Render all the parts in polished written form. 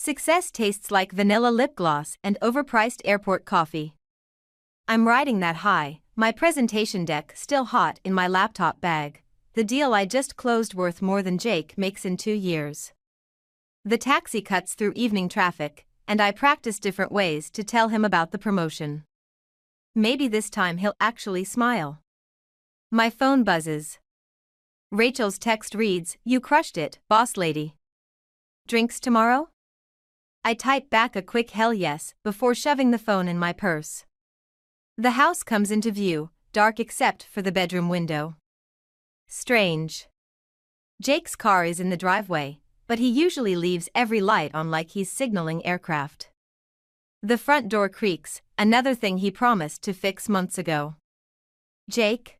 Success tastes like vanilla lip gloss and overpriced airport coffee. I'm riding that high, my presentation deck still hot in my laptop bag. The deal I just closed worth more than Jake makes in 2 years. The taxi cuts through evening traffic, and I practice different ways to tell him about the promotion. Maybe this time he'll actually smile. My phone buzzes. Rachel's text reads, "You crushed it, boss lady. Drinks tomorrow?" I type back a quick hell yes before shoving the phone in my purse. The house comes into view, dark except for the bedroom window. Strange. Jake's car is in the driveway, but he usually leaves every light on like he's signaling aircraft. The front door creaks, another thing he promised to fix months ago. "Jake?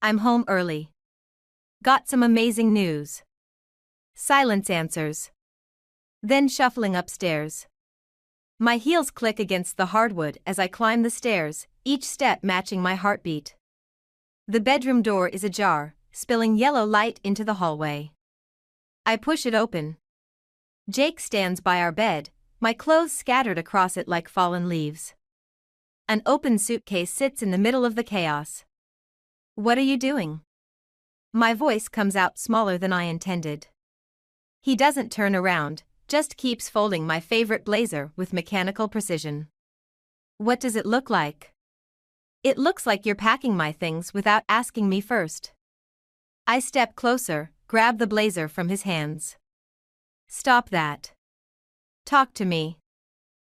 I'm home early. Got some amazing news." Silence answers. Then shuffling upstairs. My heels click against the hardwood as I climb the stairs, each step matching my heartbeat. The bedroom door is ajar, spilling yellow light into the hallway. I push it open. Jake stands by our bed, my clothes scattered across it like fallen leaves. An open suitcase sits in the middle of the chaos. "What are you doing?" My voice comes out smaller than I intended. He doesn't turn around, just keeps folding my favorite blazer with mechanical precision. "What does it look like?" "It looks like you're packing my things without asking me first." I step closer, grab the blazer from his hands. "Stop that. Talk to me."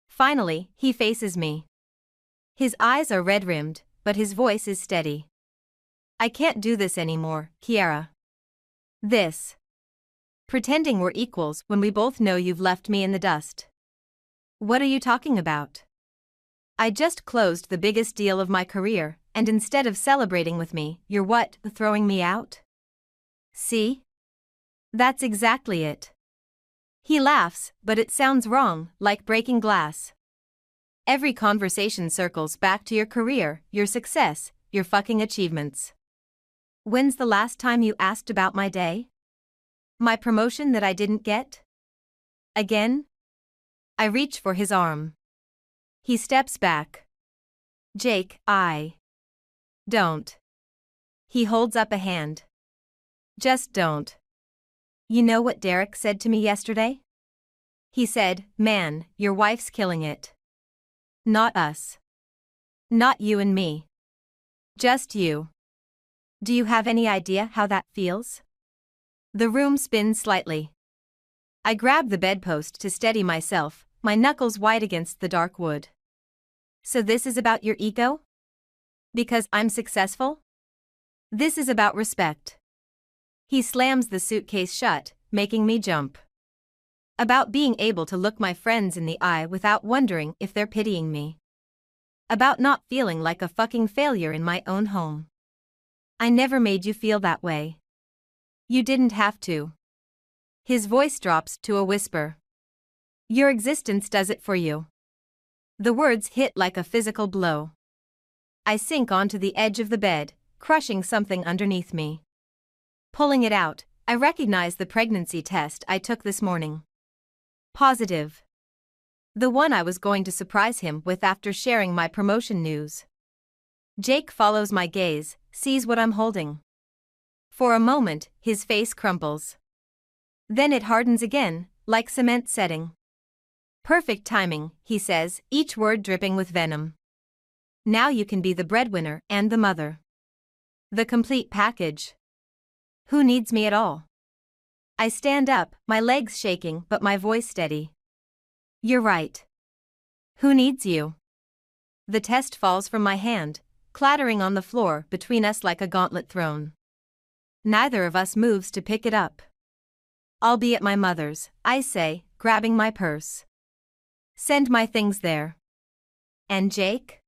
Finally, he faces me. His eyes are red-rimmed, but his voice is steady. "I can't do this anymore, Kiara. This. Pretending we're equals when we both know you've left me in the dust." "What are you talking about?" "I just closed the biggest deal of my career, and instead of celebrating with me, you're what, throwing me out?" "See? That's exactly it." He laughs, but it sounds wrong, like breaking glass. "Every conversation circles back to your career, your success, your fucking achievements. When's the last time you asked about my day? My promotion that I didn't get? Again?" I reach for his arm. He steps back. "Jake, I don't." He holds up a hand. "Just don't. You know what Derek said to me yesterday? He said, 'Man, your wife's killing it. Not us. Not you and me. Just you.' Do you have any idea how that feels?" The room spins slightly. I grab the bedpost to steady myself, my knuckles white against the dark wood. "So this is about your ego? Because I'm successful? This is about respect." He slams the suitcase shut, making me jump. About being able to look my friends in the eye without wondering if they're pitying me. About not feeling like a fucking failure in my own home. "I never made you feel that way. You didn't have to." His voice drops to a whisper. "Your existence does it for you." The words hit like a physical blow. I sink onto the edge of the bed, crushing something underneath me. Pulling it out, I recognize the pregnancy test I took this morning. Positive. The one I was going to surprise him with after sharing my promotion news. Jake follows my gaze, sees what I'm holding. For a moment, his face crumples. Then it hardens again, like cement setting. "Perfect timing," he says, each word dripping with venom. "Now you can be the breadwinner and the mother. The complete package. Who needs me at all?" I stand up, my legs shaking but my voice steady. "You're right. Who needs you?" The test falls from my hand, clattering on the floor between us like a gauntlet thrown. Neither of us moves to pick it up. "I'll be at my mother's," I say, grabbing my purse. "Send my things there." "And Jake?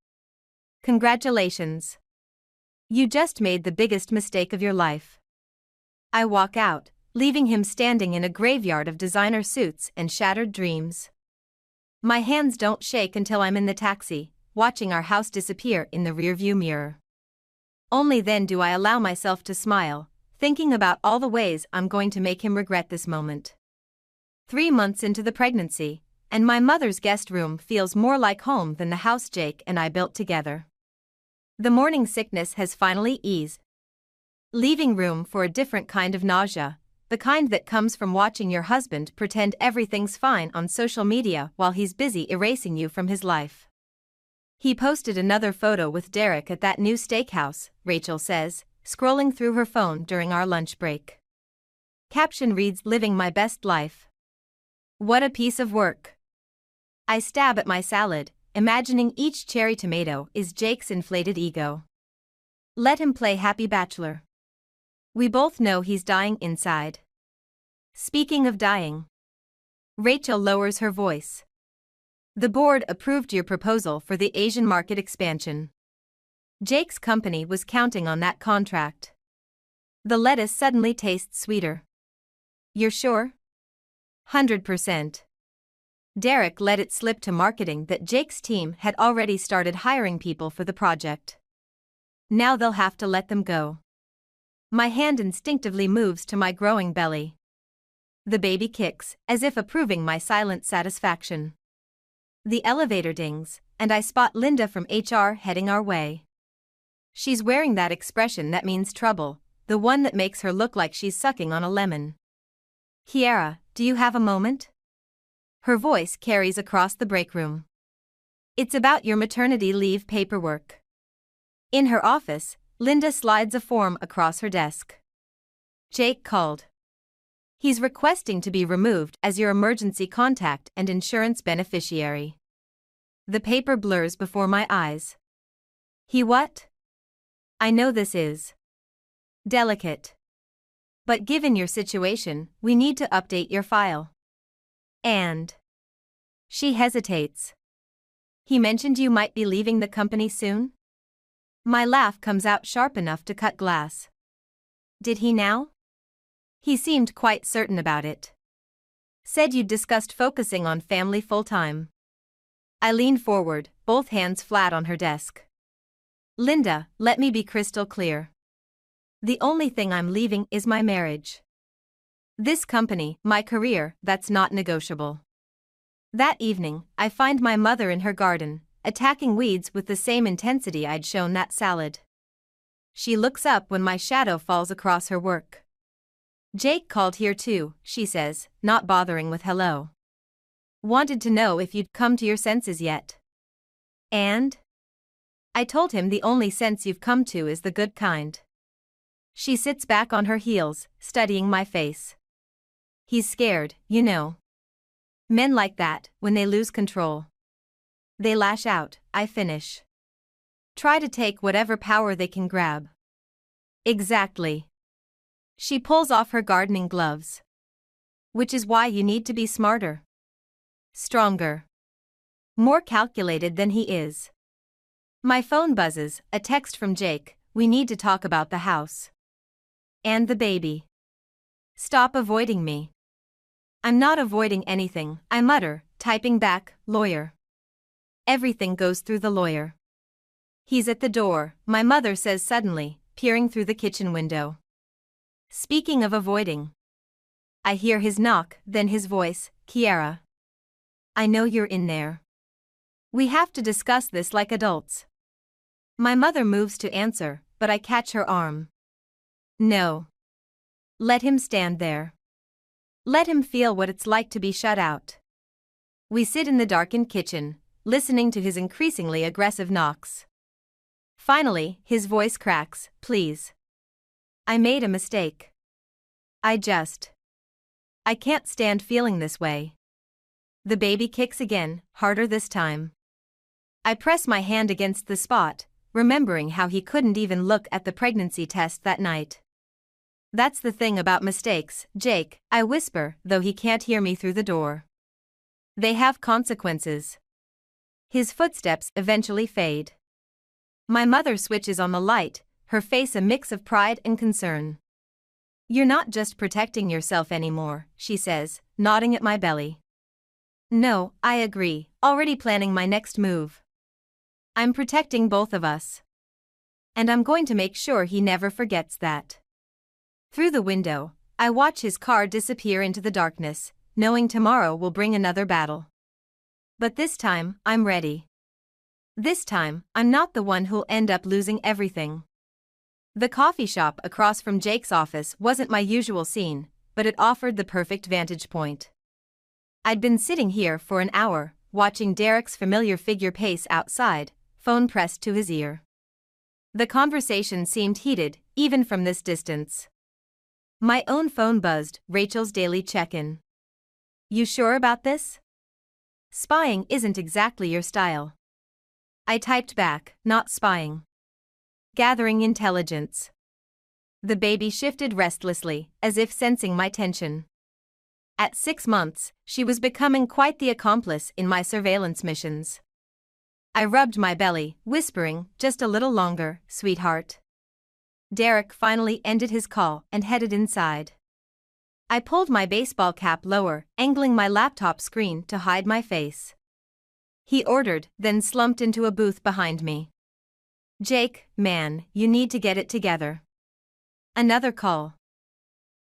Congratulations. You just made the biggest mistake of your life." I walk out, leaving him standing in a graveyard of designer suits and shattered dreams. My hands don't shake until I'm in the taxi, watching our house disappear in the rearview mirror. Only then do I allow myself to smile, thinking about all the ways I'm going to make him regret this moment. 3 months into the pregnancy, and my mother's guest room feels more like home than the house Jake and I built together. The morning sickness has finally eased, leaving room for a different kind of nausea, the kind that comes from watching your husband pretend everything's fine on social media while he's busy erasing you from his life. He posted another photo with Derek at that new steakhouse, Rachel says, scrolling through her phone during our lunch break. Caption reads, "Living my best life. What a piece of work." I stab at my salad, imagining each cherry tomato is Jake's inflated ego. Let him play happy bachelor. We both know he's dying inside. Speaking of dying, Rachel lowers her voice. The board approved your proposal for the Asian market expansion. Jake's company was counting on that contract. The lettuce suddenly tastes sweeter. You're sure? 100%. Derek let it slip to marketing that Jake's team had already started hiring people for the project. Now they'll have to let them go. My hand instinctively moves to my growing belly. The baby kicks, as if approving my silent satisfaction. The elevator dings, and I spot Linda from HR heading our way. She's wearing that expression that means trouble, the one that makes her look like she's sucking on a lemon. "Kiara, do you have a moment?" Her voice carries across the break room. "It's about your maternity leave paperwork." In her office, Linda slides a form across her desk. "Jake called. He's requesting to be removed as your emergency contact and insurance beneficiary." The paper blurs before my eyes. "He what?" I know this is delicate. But given your situation, we need to update your file. And she hesitates. "He mentioned you might be leaving the company soon?" My laugh comes out sharp enough to cut glass. "Did he now?" He seemed quite certain about it. "Said you'd discussed focusing on family full-time." I leaned forward, both hands flat on her desk. "Linda, let me be crystal clear. The only thing I'm leaving is my marriage. This company, my career, that's not negotiable." That evening, I find my mother in her garden, attacking weeds with the same intensity I'd shown that salad. She looks up when my shadow falls across her work. "Jake called here too," she says, not bothering with hello. "Wanted to know if you'd come to your senses yet." "And?" I told him the only sense you've come to is the good kind. She sits back on her heels, studying my face. "He's scared, you know. Men like that, when they lose control. They lash out," I finish. "Try to take whatever power they can grab." "Exactly." She pulls off her gardening gloves. "Which is why you need to be smarter. Stronger. More calculated than he is." My phone buzzes, a text from Jake, "We need to talk about the house. And the baby. Stop avoiding me." "I'm not avoiding anything," I mutter, typing back, "Lawyer." Everything goes through the lawyer. "He's at the door," my mother says suddenly, peering through the kitchen window. Speaking of avoiding. I hear his knock, then his voice, "Kiara. I know you're in there. We have to discuss this like adults." My mother moves to answer, but I catch her arm. "No. Let him stand there. Let him feel what it's like to be shut out." We sit in the darkened kitchen, listening to his increasingly aggressive knocks. Finally, his voice cracks, "Please. I made a mistake. I can't stand feeling this way." The baby kicks again, harder this time. I press my hand against the spot, remembering how he couldn't even look at the pregnancy test that night. "That's the thing about mistakes, Jake," I whisper, though he can't hear me through the door. "They have consequences." His footsteps eventually fade. My mother switches on the light, her face a mix of pride and concern. "You're not just protecting yourself anymore," she says, nodding at my belly. "No," I agree, already planning my next move. "I'm protecting both of us. And I'm going to make sure he never forgets that." Through the window, I watch his car disappear into the darkness, knowing tomorrow will bring another battle. But this time, I'm ready. This time, I'm not the one who'll end up losing everything. The coffee shop across from Jake's office wasn't my usual scene, but it offered the perfect vantage point. I'd been sitting here for an hour, watching Derek's familiar figure pace outside, phone pressed to his ear. The conversation seemed heated, even from this distance. My own phone buzzed, Rachel's daily check-in. "You sure about this? Spying isn't exactly your style." I typed back, "Not spying. Gathering intelligence." The baby shifted restlessly, as if sensing my tension. At 6 months, she was becoming quite the accomplice in my surveillance missions. I rubbed my belly, whispering, "Just a little longer, sweetheart." Derek finally ended his call and headed inside. I pulled my baseball cap lower, angling my laptop screen to hide my face. He ordered, then slumped into a booth behind me. "Jake, man, you need to get it together." Another call.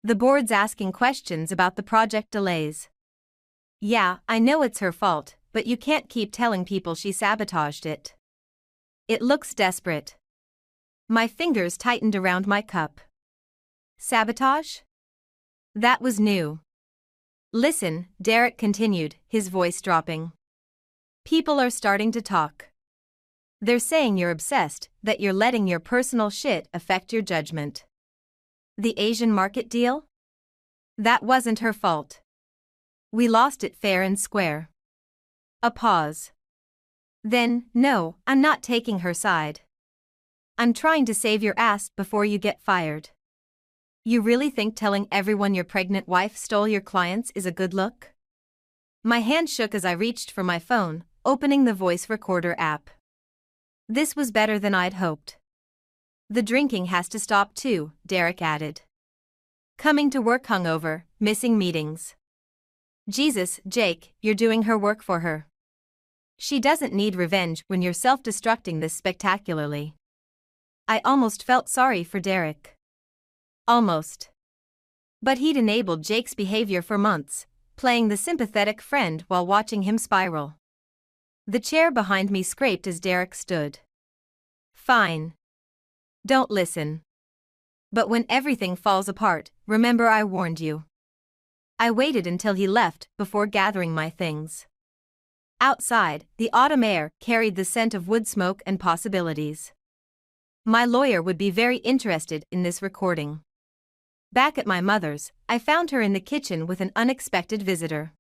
The board's asking questions about the project delays. "Yeah, I know it's her fault, but you can't keep telling people she sabotaged it. It looks desperate." My fingers tightened around my cup. Sabotage? That was new. "Listen," Derek continued, his voice dropping. "People are starting to talk. They're saying you're obsessed, that you're letting your personal shit affect your judgment. The Asian market deal? That wasn't her fault. We lost it fair and square." A pause. Then, "No, I'm not taking her side. I'm trying to save your ass before you get fired. You really think telling everyone your pregnant wife stole your clients is a good look?" My hand shook as I reached for my phone, opening the voice recorder app. This was better than I'd hoped. "The drinking has to stop too," Derek added. "Coming to work hungover, missing meetings. Jesus, Jake, you're doing her work for her. She doesn't need revenge when you're self-destructing this spectacularly." I almost felt sorry for Derek. Almost. But he'd enabled Jake's behavior for months, playing the sympathetic friend while watching him spiral. The chair behind me scraped as Derek stood. "Fine. Don't listen. But when everything falls apart, remember I warned you." I waited until he left before gathering my things. Outside, the autumn air carried the scent of wood smoke and possibilities. My lawyer would be very interested in this recording. Back at my mother's, I found her in the kitchen with an unexpected visitor.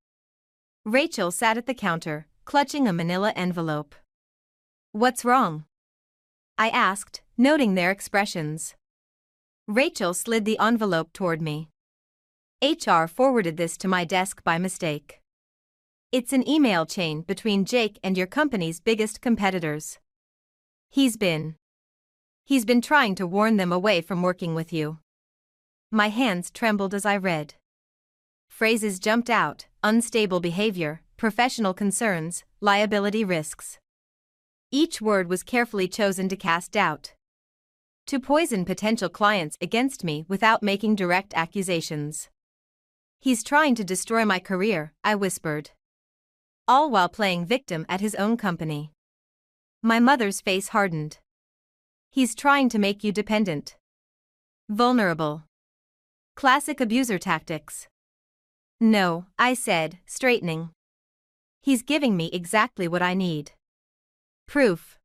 Rachel sat at the counter, clutching a manila envelope. "What's wrong?" I asked, noting their expressions. Rachel slid the envelope toward me. "HR forwarded this to my desk by mistake. It's an email chain between Jake and your company's biggest competitors. He's been trying to warn them away from working with you." My hands trembled as I read. Phrases jumped out: unstable behavior, professional concerns, liability risks. Each word was carefully chosen to cast doubt. To poison potential clients against me without making direct accusations. "He's trying to destroy my career," I whispered. All while playing victim at his own company. My mother's face hardened. "He's trying to make you dependent. Vulnerable. Classic abuser tactics." "No," I said, straightening. "He's giving me exactly what I need. Proof."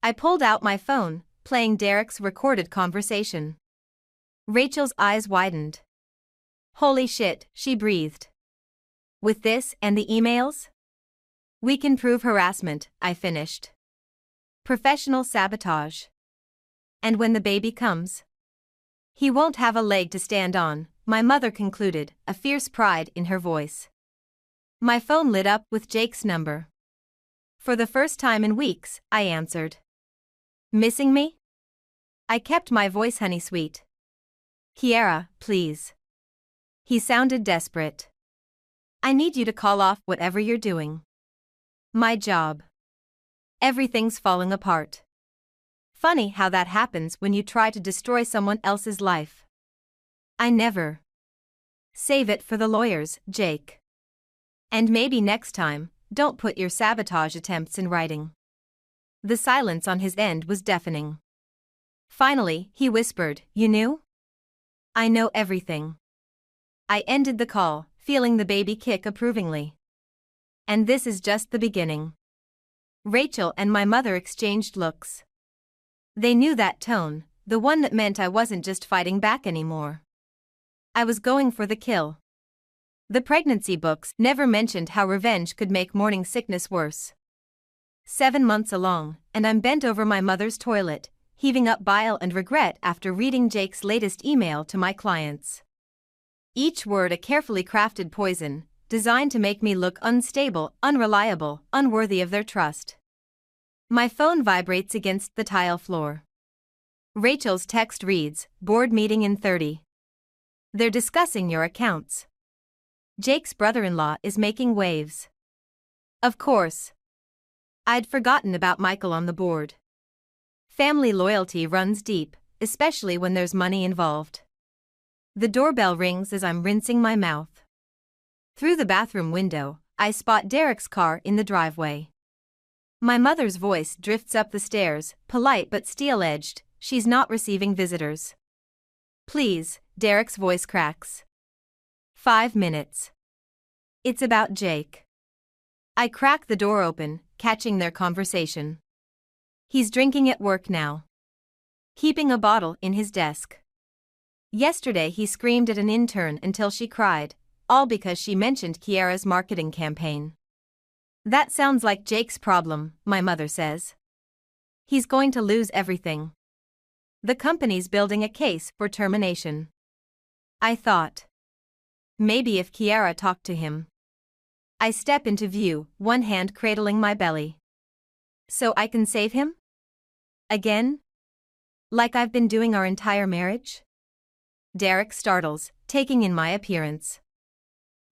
I pulled out my phone, playing Derek's recorded conversation. Rachel's eyes widened. "Holy shit," she breathed. "With this and the emails? We can prove harassment," I finished. "Professional sabotage. And when the baby comes, he won't have a leg to stand on," my mother concluded, a fierce pride in her voice. My phone lit up with Jake's number. For the first time in weeks, I answered. "Missing me?" I kept my voice honey sweet. "Kiara, please." He sounded desperate. "I need you to call off whatever you're doing. My job. Everything's falling apart." Funny how that happens when you try to destroy someone else's life. I never Save it for the lawyers, Jake. And maybe next time, don't put your sabotage attempts in writing. The silence on his end was deafening. Finally, he whispered, "You knew?" "I know everything." I ended the call, feeling the baby kick approvingly. And this is just the beginning. Rachel and my mother exchanged looks. They knew that tone, the one that meant I wasn't just fighting back anymore. I was going for the kill. The pregnancy books never mentioned how revenge could make morning sickness worse. 7 months along, and I'm bent over my mother's toilet, heaving up bile and regret after reading Jake's latest email to my clients. Each word a carefully crafted poison, designed to make me look unstable, unreliable, unworthy of their trust. My phone vibrates against the tile floor. Rachel's text reads, "Board meeting in 30. They're discussing your accounts. Jake's brother-in-law is making waves." Of course. I'd forgotten about Michael on the board. Family loyalty runs deep, especially when there's money involved. The doorbell rings as I'm rinsing my mouth. Through the bathroom window, I spot Derek's car in the driveway. My mother's voice drifts up the stairs, polite but steel-edged. "She's not receiving visitors." "Please," Derek's voice cracks. 5 minutes. "It's about Jake." I crack the door open, catching their conversation. He's drinking at work now. Keeping a bottle in his desk. Yesterday he screamed at an intern until she cried, all because she mentioned Kiara's marketing campaign. "That sounds like Jake's problem," my mother says. "He's going to lose everything. The company's building a case for termination." I thought. Maybe if Kiara talked to him. I step into view, one hand cradling my belly. "So I can save him? Again? Like I've been doing our entire marriage?" Derek startles, taking in my appearance.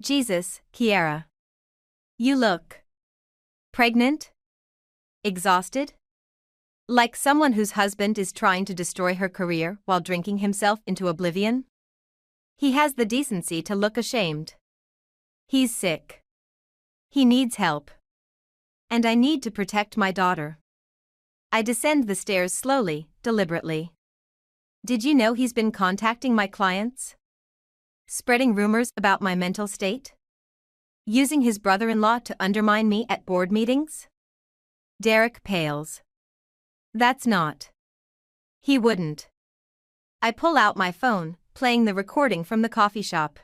"Jesus, Kiara. You look pregnant? Exhausted? Like someone whose husband is trying to destroy her career while drinking himself into oblivion?" He has the decency to look ashamed. He's sick. He needs help. And I need to protect my daughter. I descend the stairs slowly, deliberately. "Did you know he's been contacting my clients? Spreading rumors about my mental state? Using his brother-in-law to undermine me at board meetings?" Derek pales. "That's not. He wouldn't." I pull out my phone, playing the recording from the coffee shop.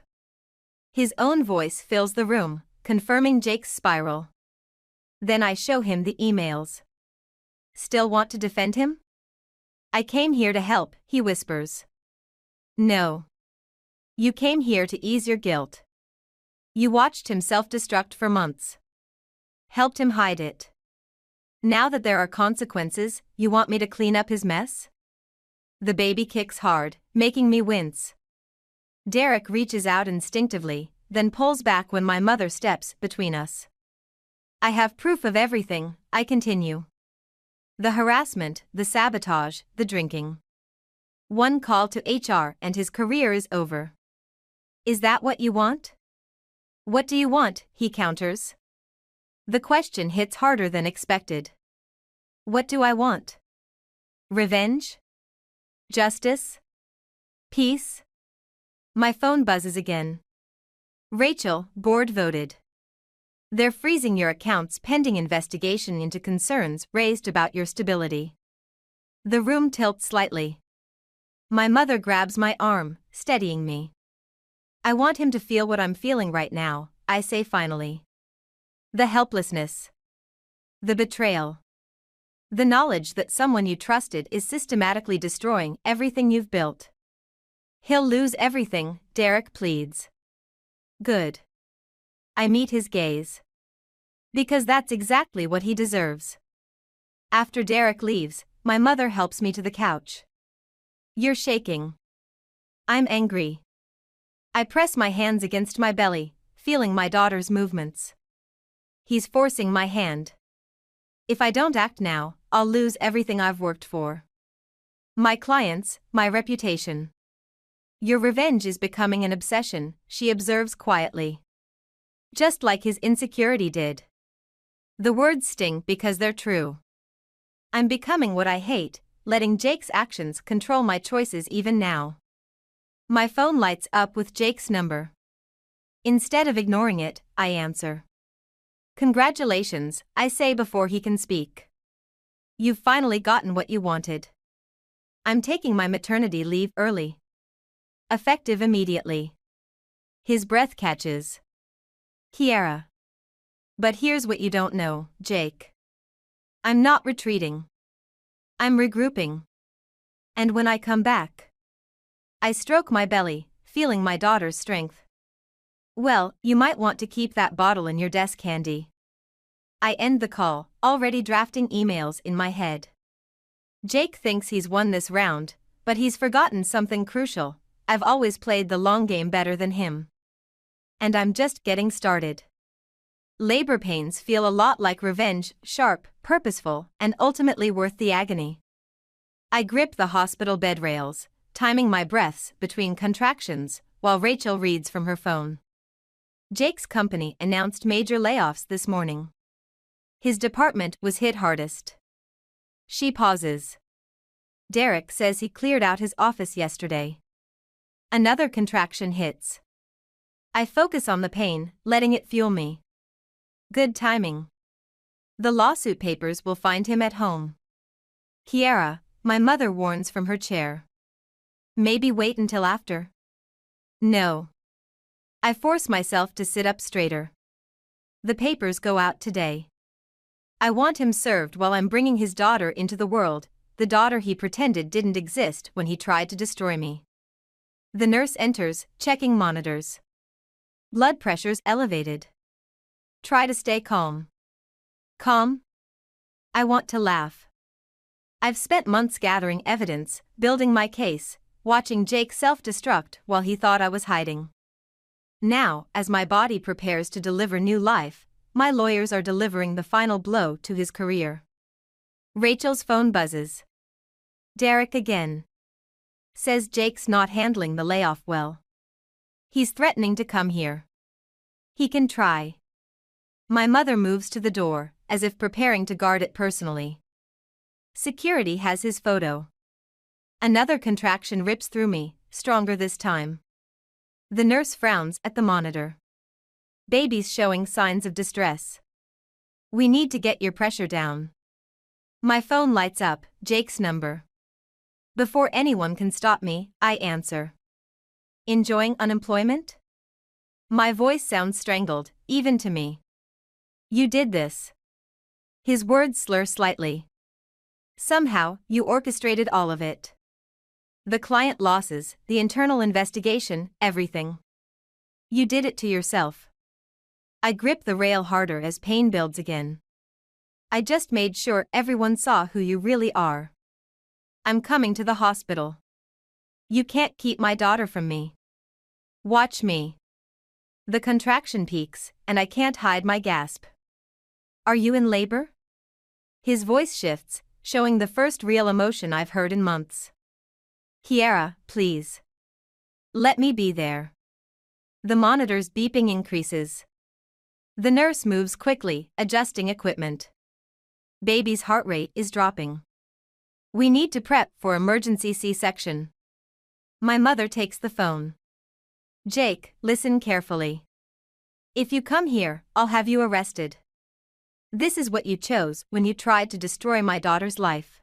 His own voice fills the room, confirming Jake's spiral. Then I show him the emails. "Still want to defend him?" "I came here to help," he whispers. "No. You came here to ease your guilt. You watched him self-destruct for months. Helped him hide it. Now that there are consequences, you want me to clean up his mess?" The baby kicks hard, making me wince. Derek reaches out instinctively, then pulls back when my mother steps between us. "I have proof of everything," I continue. The harassment, the sabotage, the drinking. One call to HR and his career is over. "Is that what you want?" "What do you want?" he counters. The question hits harder than expected. What do I want? Revenge? Justice? Peace? My phone buzzes again. "Rachel, board voted. They're freezing your accounts pending investigation into concerns raised about your stability." The room tilts slightly. My mother grabs my arm, steadying me. "I want him to feel what I'm feeling right now," I say finally. The helplessness. The betrayal. The knowledge that someone you trusted is systematically destroying everything you've built. "He'll lose everything," Derek pleads. Good. I meet his gaze. Because that's exactly what he deserves. After Derek leaves, my mother helps me to the couch. "You're shaking." "I'm angry." I press my hands against my belly, feeling my daughter's movements. "He's forcing my hand. If I don't act now, I'll lose everything I've worked for. My clients, my reputation. Your revenge is becoming an obsession, she observes quietly. Just like his insecurity did. The words sting because they're true. I'm becoming what I hate, letting Jake's actions control my choices even now. My phone lights up with Jake's number. Instead of ignoring it, I answer. Congratulations, I say before he can speak. You've finally gotten what you wanted. I'm taking my maternity leave early. Effective immediately. His breath catches. Kiara. But here's what you don't know, Jake. I'm not retreating. I'm regrouping. And when I come back, I stroke my belly, feeling my daughter's strength. Well, you might want to keep that bottle in your desk handy. I end the call, already drafting emails in my head. Jake thinks he's won this round, but he's forgotten something crucial. I've always played the long game better than him. And I'm just getting started. Labor pains feel a lot like revenge, sharp, purposeful, and ultimately worth the agony. I grip the hospital bed rails, timing my breaths between contractions, while Rachel reads from her phone. Jake's company announced major layoffs this morning. His department was hit hardest. She pauses. Derek says he cleared out his office yesterday. Another contraction hits. I focus on the pain, letting it fuel me. Good timing. The lawsuit papers will find him at home. Kiara, my mother warns from her chair. Maybe wait until after. No. I force myself to sit up straighter. The papers go out today. I want him served while I'm bringing his daughter into the world, the daughter he pretended didn't exist when he tried to destroy me. The nurse enters, checking monitors. Blood pressure's elevated. Try to stay calm. Calm? I want to laugh. I've spent months gathering evidence, building my case, watching Jake self-destruct while he thought I was hiding. Now, as my body prepares to deliver new life, my lawyers are delivering the final blow to his career. Rachel's phone buzzes. Derek again. Says Jake's not handling the layoff well. He's threatening to come here. He can try. My mother moves to the door, as if preparing to guard it personally. Security has his photo. Another contraction rips through me, stronger this time. The nurse frowns at the monitor. Baby's showing signs of distress. We need to get your pressure down. My phone lights up, Jake's number. Before anyone can stop me, I answer. Enjoying unemployment? My voice sounds strangled, even to me. You did this. His words slur slightly. Somehow, you orchestrated all of it. The client losses, the internal investigation, everything. You did it to yourself. I grip the rail harder as pain builds again. I just made sure everyone saw who you really are. I'm coming to the hospital. You can't keep my daughter from me. Watch me. The contraction peaks, and I can't hide my gasp. Are you in labor? His voice shifts, showing the first real emotion I've heard in months. Kiara, please. Let me be there. The monitor's beeping increases. The nurse moves quickly, adjusting equipment. Baby's heart rate is dropping. We need to prep for emergency C-section. My mother takes the phone. Jake, listen carefully. If you come here, I'll have you arrested. This is what you chose when you tried to destroy my daughter's life.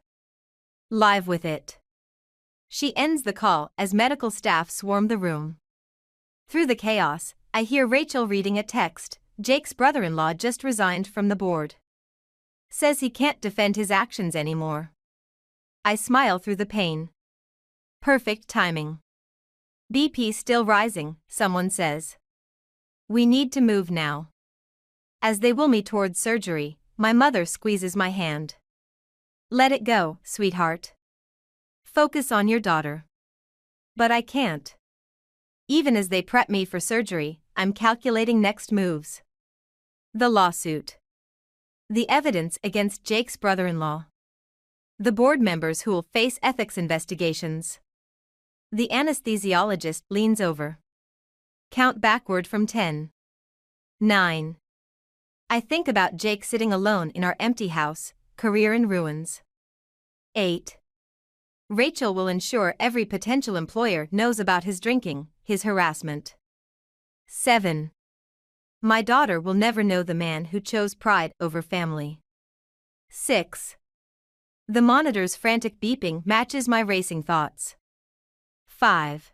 Live with it. She ends the call as medical staff swarm the room. Through the chaos, I hear Rachel reading a text. Jake's brother-in-law just resigned from the board. Says he can't defend his actions anymore. I smile through the pain. Perfect timing. BP still rising, someone says. We need to move now. As they wheel me towards surgery, my mother squeezes my hand. Let it go, sweetheart. Focus on your daughter. But I can't. Even as they prep me for surgery, I'm calculating next moves. The lawsuit. The evidence against Jake's brother-in-law. The board members who'll face ethics investigations. The anesthesiologist leans over. Count backward from 10. 9. I think about Jake sitting alone in our empty house, career in ruins. 8. Rachel will ensure every potential employer knows about his drinking, his harassment. 7. My daughter will never know the man who chose pride over family. 6. The monitor's frantic beeping matches my racing thoughts. 5.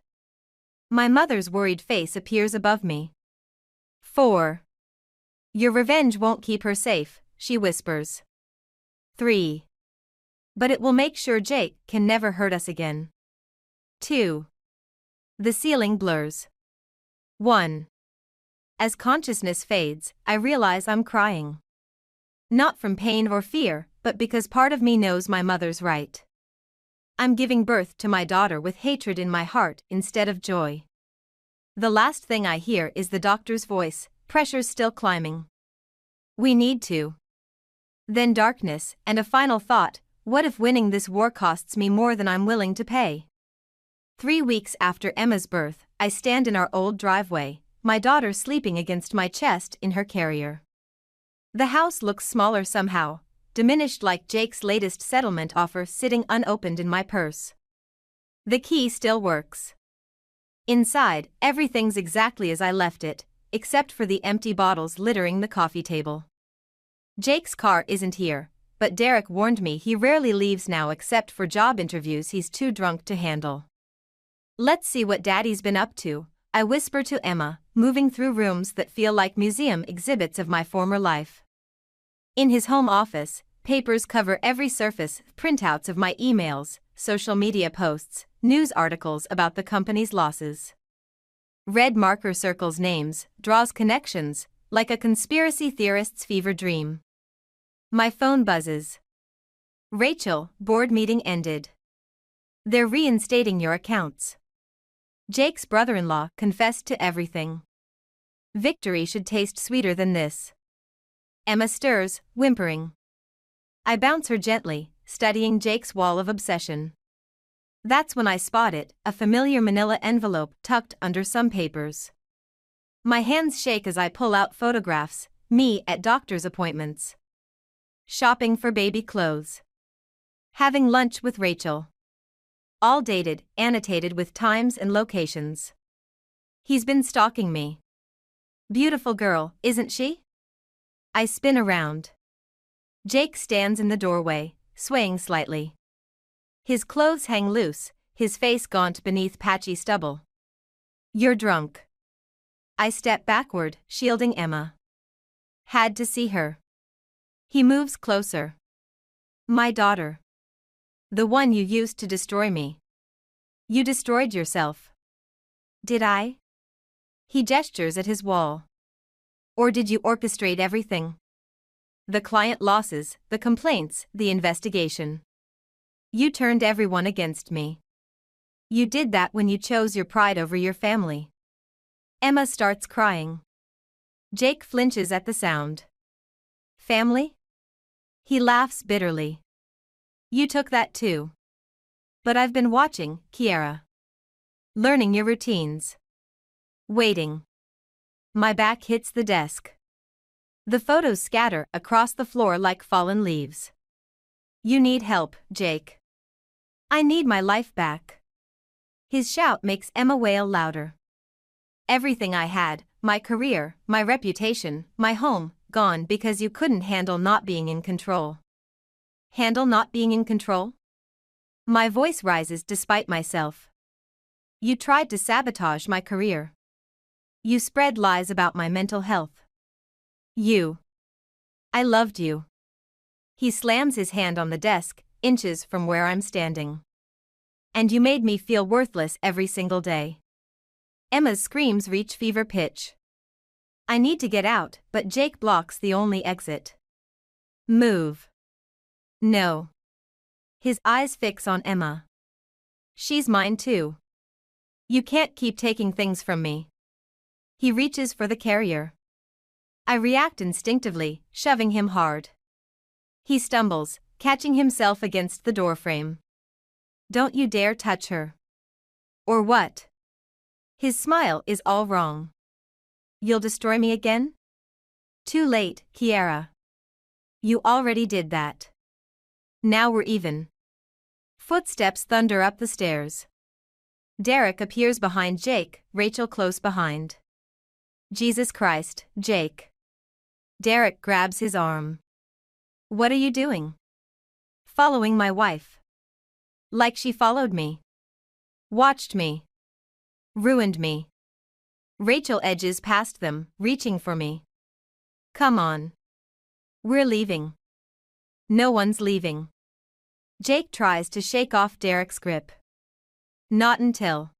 My mother's worried face appears above me. 4. Your revenge won't keep her safe, she whispers. 3. But it will make sure Jake can never hurt us again. 2. The ceiling blurs. 1. As consciousness fades, I realize I'm crying. Not from pain or fear, but because part of me knows my mother's right. I'm giving birth to my daughter with hatred in my heart instead of joy. The last thing I hear is the doctor's voice, pressure's still climbing. We need to. Then darkness, and a final thought, what if winning this war costs me more than I'm willing to pay? 3 weeks after Emma's birth, I stand in our old driveway, my daughter sleeping against my chest in her carrier. The house looks smaller somehow, diminished like Jake's latest settlement offer sitting unopened in my purse. The key still works. Inside, everything's exactly as I left it, except for the empty bottles littering the coffee table. Jake's car isn't here, but Derek warned me he rarely leaves now except for job interviews he's too drunk to handle. Let's see what Daddy's been up to, I whisper to Emma, moving through rooms that feel like museum exhibits of my former life. In his home office, papers cover every surface, printouts of my emails, social media posts, news articles about the company's losses. Red marker circles names, draws connections, like a conspiracy theorist's fever dream. My phone buzzes. Rachel, board meeting ended. They're reinstating your accounts. Jake's brother-in-law confessed to everything. Victory should taste sweeter than this. Emma stirs, whimpering. I bounce her gently, studying Jake's wall of obsession. That's when I spot it, a familiar manila envelope tucked under some papers. My hands shake as I pull out photographs, me at doctor's appointments. Shopping for baby clothes. Having lunch with Rachel. All dated, annotated with times and locations. He's been stalking me. Beautiful girl, isn't she? I spin around. Jake stands in the doorway, swaying slightly. His clothes hang loose, his face gaunt beneath patchy stubble. You're drunk. I step backward, shielding Emma. Had to see her. He moves closer. My daughter. The one you used to destroy me. You destroyed yourself. Did I? He gestures at his wall. Or did you orchestrate everything? The client losses, the complaints, the investigation. You turned everyone against me. You did that when you chose your pride over your family. Emma starts crying. Jake flinches at the sound. Family? He laughs bitterly. You took that too. But I've been watching, Kiara. Learning your routines. Waiting. My back hits the desk. The photos scatter across the floor like fallen leaves. You need help, Jake. I need my life back. His shout makes Emma wail louder. Everything I had, my career, my reputation, my home, gone because you couldn't handle not being in control. Handle not being in control? My voice rises despite myself. You tried to sabotage my career. You spread lies about my mental health. I loved you. He slams his hand on the desk, inches from where I'm standing. And you made me feel worthless every single day. Emma's screams reach fever pitch. I need to get out, but Jake blocks the only exit. Move. No. His eyes fix on Emma. She's mine too. You can't keep taking things from me. He reaches for the carrier. I react instinctively, shoving him hard. He stumbles, catching himself against the doorframe. Don't you dare touch her. Or what? His smile is all wrong. You'll destroy me again? Too late, Kiara. You already did that. Now we're even. Footsteps thunder up the stairs. Derek appears behind Jake, Rachel close behind. Jesus Christ, Jake. Derek grabs his arm. What are you doing? Following my wife. Like she followed me. Watched me. Ruined me. Rachel edges past them, reaching for me. Come on. We're leaving. No one's leaving. Jake tries to shake off Derek's grip. Not until.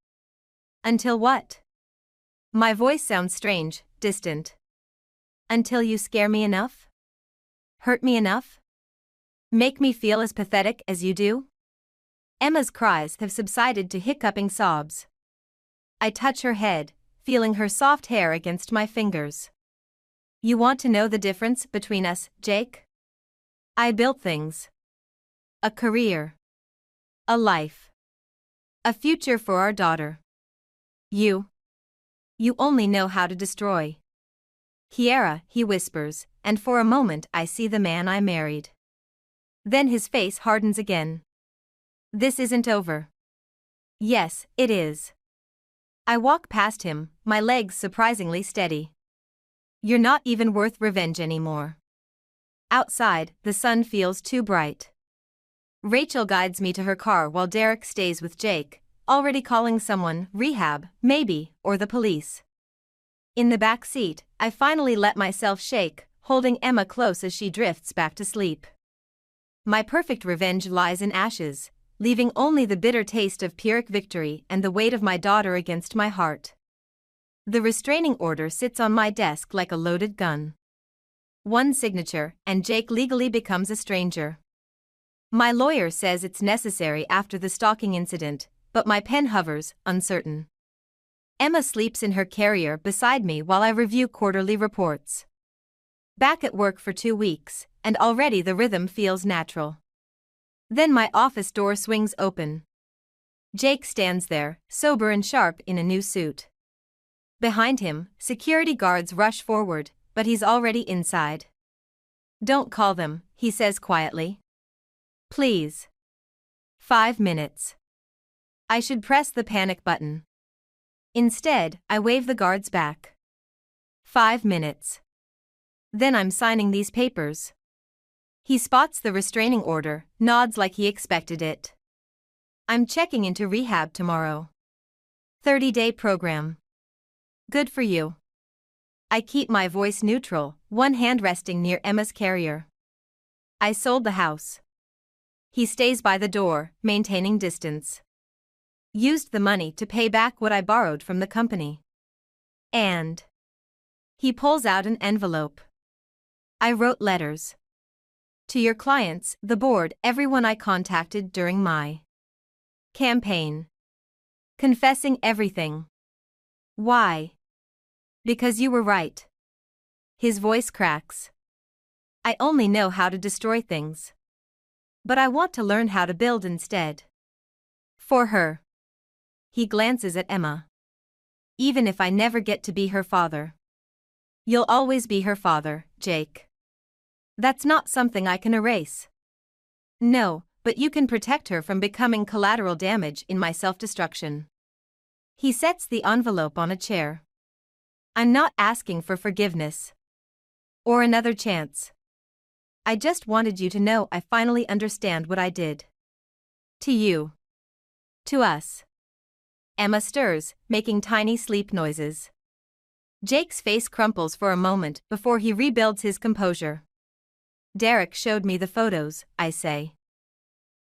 Until what? My voice sounds strange, distant. Until you scare me enough? Hurt me enough? Make me feel as pathetic as you do? Emma's cries have subsided to hiccuping sobs. I touch her head, feeling her soft hair against my fingers. You want to know the difference between us, Jake? I built things. A career. A life. A future for our daughter. You only know how to destroy. Kiara, he whispers, and for a moment I see the man I married. Then his face hardens again. This isn't over. Yes, it is. I walk past him, my legs surprisingly steady. You're not even worth revenge anymore. Outside, the sun feels too bright. Rachel guides me to her car while Derek stays with Jake, already calling someone, rehab, maybe, or the police. In the back seat, I finally let myself shake, holding Emma close as she drifts back to sleep. My perfect revenge lies in ashes, leaving only the bitter taste of Pyrrhic victory and the weight of my daughter against my heart. The restraining order sits on my desk like a loaded gun. One signature, and Jake legally becomes a stranger. My lawyer says it's necessary after the stalking incident, but my pen hovers, uncertain. Emma sleeps in her carrier beside me while I review quarterly reports. Back at work for 2 weeks, and already the rhythm feels natural. Then my office door swings open. Jake stands there, sober and sharp in a new suit. Behind him, security guards rush forward, but he's already inside. Don't call them, he says quietly. Please. 5 minutes. I should press the panic button. Instead, I wave the guards back. 5 minutes. Then I'm signing these papers. He spots the restraining order, nods like he expected it. I'm checking into rehab tomorrow. 30-day program. Good for you. I keep my voice neutral, one hand resting near Emma's carrier. I sold the house. He stays by the door, maintaining distance. Used the money to pay back what I borrowed from the company. And he pulls out an envelope. I wrote letters. To your clients, the board, everyone I contacted during my campaign. Confessing everything. Why? Because you were right. His voice cracks. I only know how to destroy things. But I want to learn how to build instead. For her. He glances at Emma. Even if I never get to be her father. You'll always be her father, Jake. That's not something I can erase. No, but you can protect her from becoming collateral damage in my self-destruction. He sets the envelope on a chair. I'm not asking for forgiveness. Or another chance. I just wanted you to know I finally understand what I did. To you. To us. Emma stirs, making tiny sleep noises. Jake's face crumples for a moment before he rebuilds his composure. Derek showed me the photos, I say.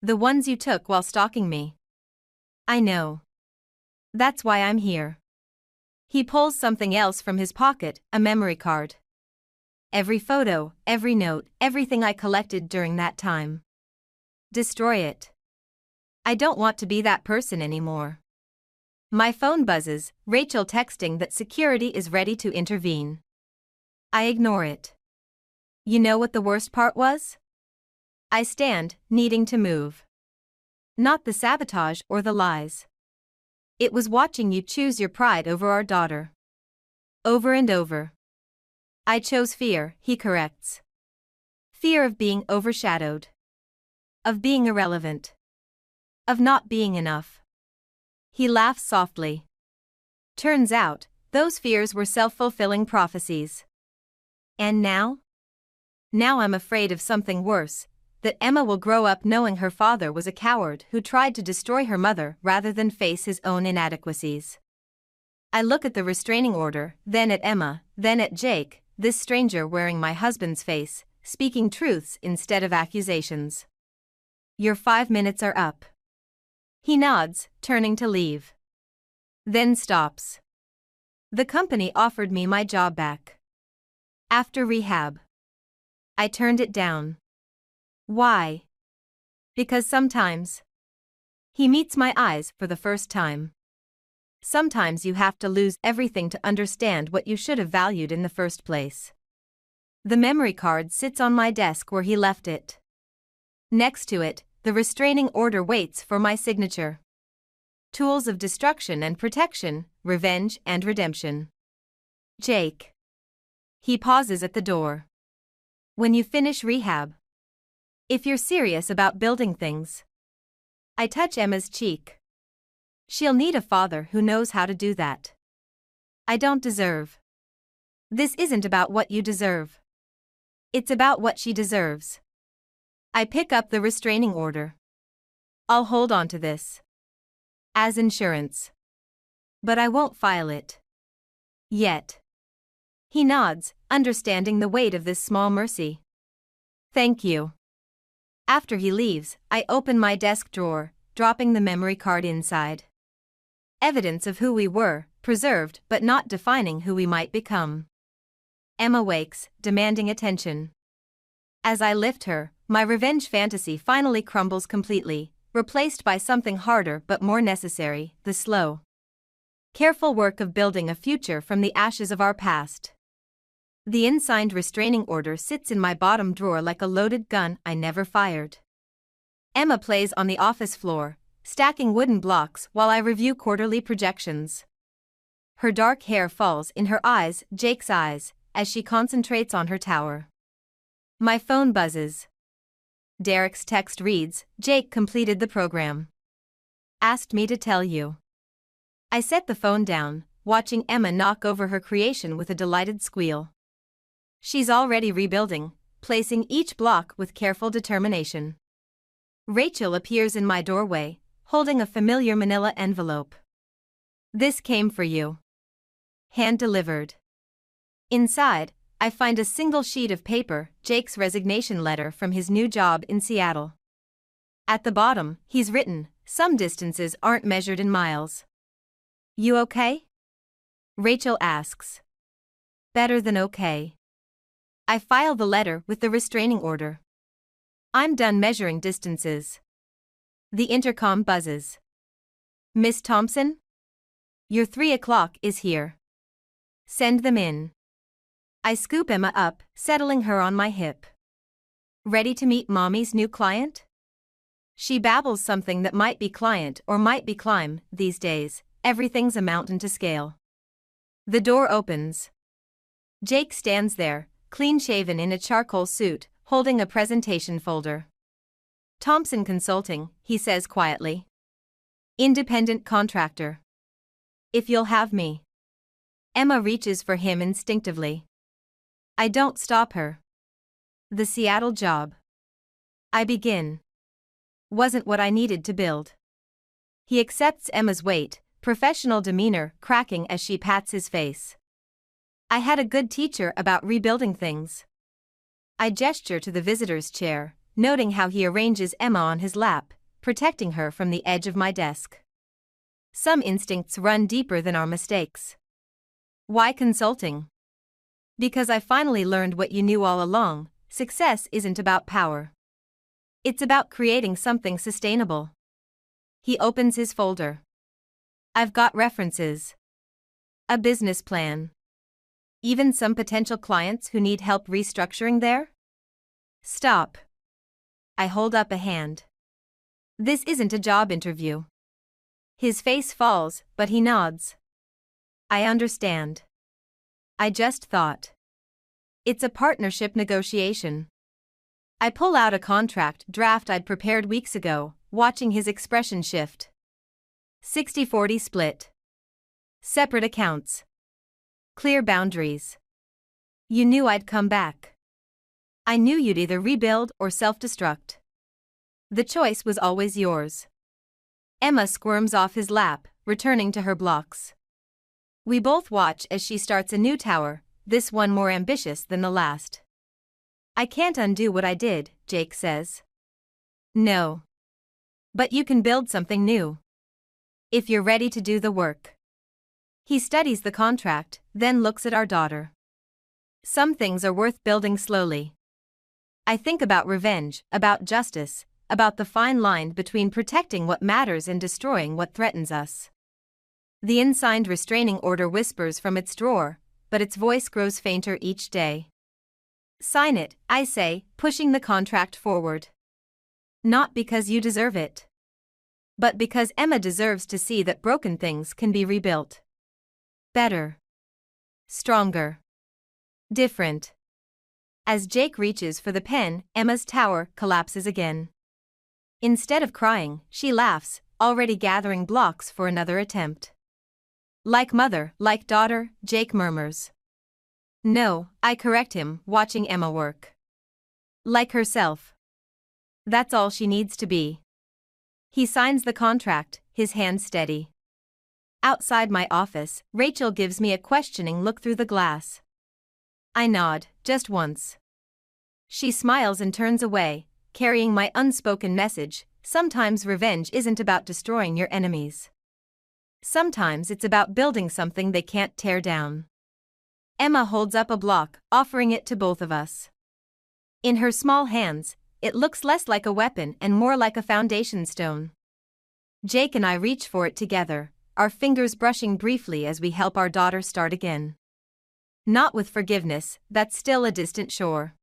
The ones you took while stalking me. I know. That's why I'm here. He pulls something else from his pocket, a memory card. Every photo, every note, everything I collected during that time. Destroy it. I don't want to be that person anymore. My phone buzzes, Rachel texting that security is ready to intervene. I ignore it. You know what the worst part was? I stand, needing to move. Not the sabotage or the lies. It was watching you choose your pride over our daughter. Over and over. I chose fear, he corrects. Fear of being overshadowed. Of being irrelevant. Of not being enough. He laughs softly. Turns out, those fears were self-fulfilling prophecies. And now? Now I'm afraid of something worse, that Emma will grow up knowing her father was a coward who tried to destroy her mother rather than face his own inadequacies. I look at the restraining order, then at Emma, then at Jake, this stranger wearing my husband's face, speaking truths instead of accusations. Your 5 minutes are up. He nods, turning to leave. Then stops. The company offered me my job back. After rehab. I turned it down. Why? Because sometimes. He meets my eyes for the first time. Sometimes you have to lose everything to understand what you should have valued in the first place. The memory card sits on my desk where he left it. Next to it, the restraining order waits for my signature. Tools of destruction and protection, revenge and redemption. Jake. He pauses at the door. When you finish rehab. If you're serious about building things. I touch Emma's cheek. She'll need a father who knows how to do that. I don't deserve. This isn't about what you deserve. It's about what she deserves. I pick up the restraining order. I'll hold on to this. As insurance. But I won't file it. Yet. He nods, understanding the weight of this small mercy. Thank you. After he leaves, I open my desk drawer, dropping the memory card inside. Evidence of who we were, preserved but not defining who we might become. Emma wakes, demanding attention. As I lift her, my revenge fantasy finally crumbles completely, replaced by something harder but more necessary, the slow, careful work of building a future from the ashes of our past. The unsigned restraining order sits in my bottom drawer like a loaded gun I never fired. Emma plays on the office floor, stacking wooden blocks while I review quarterly projections. Her dark hair falls in her eyes, Jake's eyes, as she concentrates on her tower. My phone buzzes. Derek's text reads, Jake completed the program. Asked me to tell you. I set the phone down, watching Emma knock over her creation with a delighted squeal. She's already rebuilding, placing each block with careful determination. Rachel appears in my doorway, holding a familiar manila envelope. This came for you. Hand-delivered. Inside, I find a single sheet of paper, Jake's resignation letter from his new job in Seattle. At the bottom, he's written, some distances aren't measured in miles. You okay? Rachel asks. Better than okay. I file the letter with the restraining order. I'm done measuring distances. The intercom buzzes. Miss Thompson? Your 3 o'clock is here. Send them in. I scoop Emma up, settling her on my hip. Ready to meet Mommy's new client? She babbles something that might be client or might be climb. These days, everything's a mountain to scale. The door opens. Jake stands there, clean-shaven in a charcoal suit, holding a presentation folder. Thompson Consulting, he says quietly. Independent contractor. If you'll have me. Emma reaches for him instinctively. I don't stop her. The Seattle job. I begin. Wasn't what I needed to build. He accepts Emma's weight, professional demeanor cracking as she pats his face. I had a good teacher about rebuilding things. I gesture to the visitor's chair, noting how he arranges Emma on his lap, protecting her from the edge of my desk. Some instincts run deeper than our mistakes. Why consulting? Because I finally learned what you knew all along, success isn't about power. It's about creating something sustainable. He opens his folder. I've got references. A business plan. Even some potential clients who need help restructuring there? Stop. I hold up a hand. This isn't a job interview. His face falls, but he nods. I understand. I just thought. It's a partnership negotiation. I pull out a contract draft I'd prepared weeks ago, watching his expression shift. 60-40 split. Separate accounts. Clear boundaries. You knew I'd come back. I knew you'd either rebuild or self-destruct. The choice was always yours. Emma squirms off his lap, returning to her blocks. We both watch as she starts a new tower, this one more ambitious than the last. I can't undo what I did, Jake says. No. But you can build something new. If you're ready to do the work. He studies the contract, then looks at our daughter. Some things are worth building slowly. I think about revenge, about justice, about the fine line between protecting what matters and destroying what threatens us. The unsigned restraining order whispers from its drawer, but its voice grows fainter each day. Sign it, I say, pushing the contract forward. Not because you deserve it. But because Emma deserves to see that broken things can be rebuilt. Better. Stronger. Different. As Jake reaches for the pen, Emma's tower collapses again. Instead of crying, she laughs, already gathering blocks for another attempt. Like mother, like daughter, Jake murmurs. No, I correct him, watching Emma work. Like herself. That's all she needs to be. He signs the contract, his hand steady. Outside my office, Rachel gives me a questioning look through the glass. I nod, just once. She smiles and turns away, carrying my unspoken message. Sometimes revenge isn't about destroying your enemies. Sometimes it's about building something they can't tear down. Emma holds up a block, offering it to both of us. In her small hands, it looks less like a weapon and more like a foundation stone. Jake and I reach for it together, our fingers brushing briefly as we help our daughter start again. Not with forgiveness, that's still a distant shore.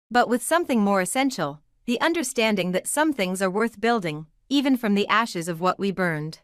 But with something more essential, the understanding that some things are worth building, even from the ashes of what we burned.